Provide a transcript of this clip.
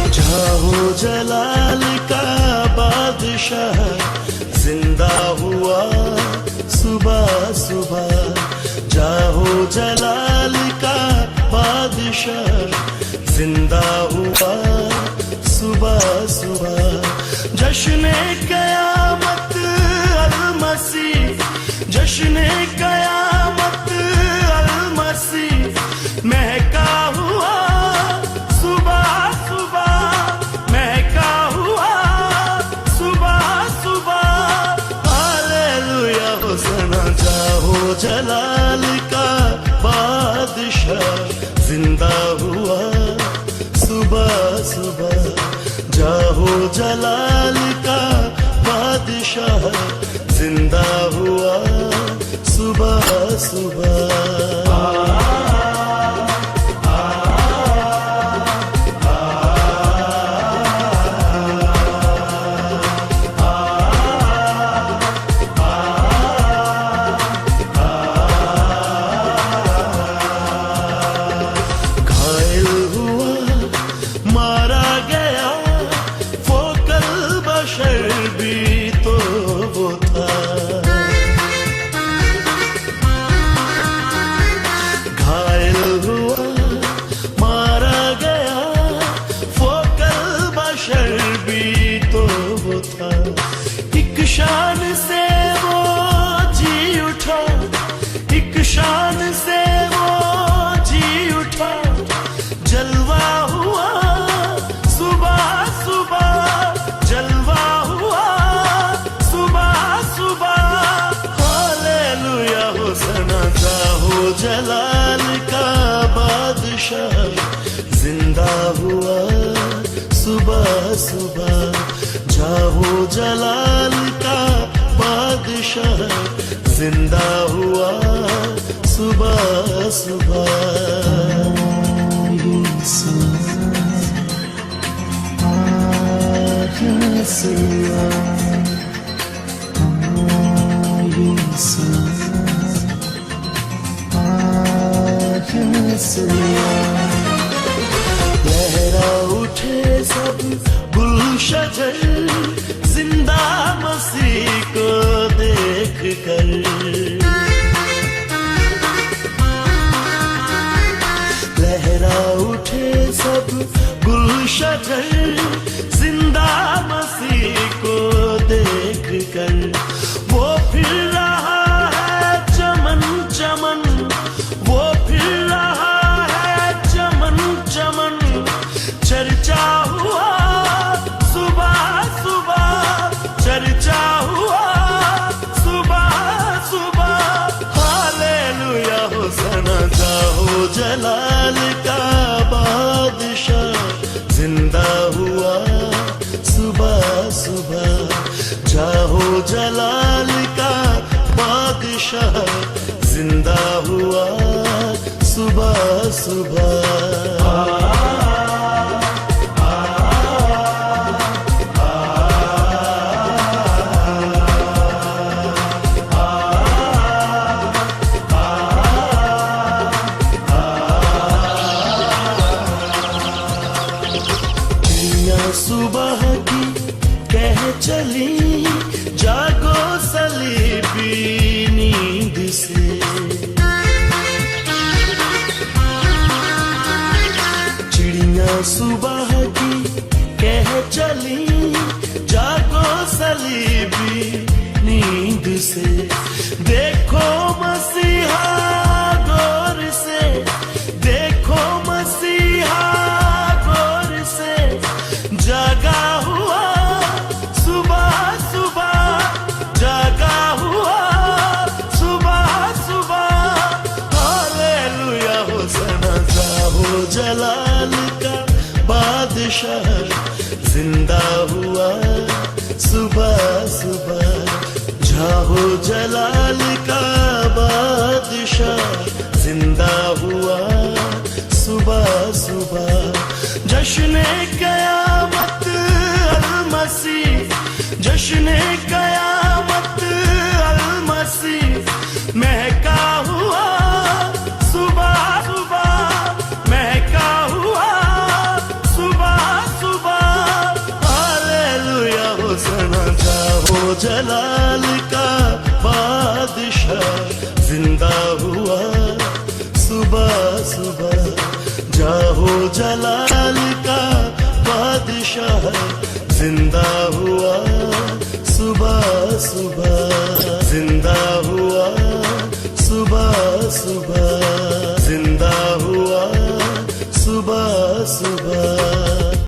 जाहो जलाल का बादशाह जिंदा हुआ सुबह सुबह। जाहो जलाल का बादशाह जिंदा हुआ सुबह सुबह। जश्न क़यामत अल-मसीह, जश्न क़यामत अल-मसीह महका हुआ सुबह सुबह, महका हुआ सुबह सुबह। हालेलुया होसना। जाहो जलाल का बादशाह जिंदा हुआ सुबह सुबह। जाहो जलाल का बादशाह जिंदा हुआ सुबह सुबह। एक शान से वो जी उठा, एक शान से वो जी उठा। जलवा हुआ सुबह सुबह, जलवा हुआ सुबह सुबह। हालेलुया होसना। जाहो जलाल का बादशाह जिंदा हुआ सुबह सुबह। जाहो जलाल का बादशाह जिंदा हुआ सुबह सुबह। लहरा उठे सब गुलशजर जिंदा मसीह को देख कर। लहरा उठे सब गुलशजर जिंदा मसीह को देख कर। वो फिर रहा है चमन चमन, वो फिर रहा है चमन चमन। चर्चा हुआ सुबह सुबह, चर्चा हुआ सुबह सुबह। हालेलुया होसना। जाहो जलाल का बादशाह जिंदा हुआ सुबह सुबह। जाहो जलाल का बादशाह जिंदा हुआ सुबह सुबह। सुबह की कह चली जागो सलीबी नींद से। चिड़िया सुबह की कह चली जागो सलीबी नींद से। देखो मसीहा गौर से, देखो मसीहा गौर से। जागा हुआ सुबह सुबह, जागा हुआ सुबह सुबह। हालेलुया होसना। जाहो जलाल का बादशाह जिंदा हुआ सुबह सुबह। जाहो जलाल का बादशाह जिंदा हुआ सुबह सुबह। जश्न क़यामत अल-मसीह, जश्न क़यामत अल-मसीह महका हुआ सुबह सुबह, महका हुआ जिंदा हुआ सुबह सुबह, जिंदा हुआ सुबह सुबह, जिंदा हुआ सुबह सुबह।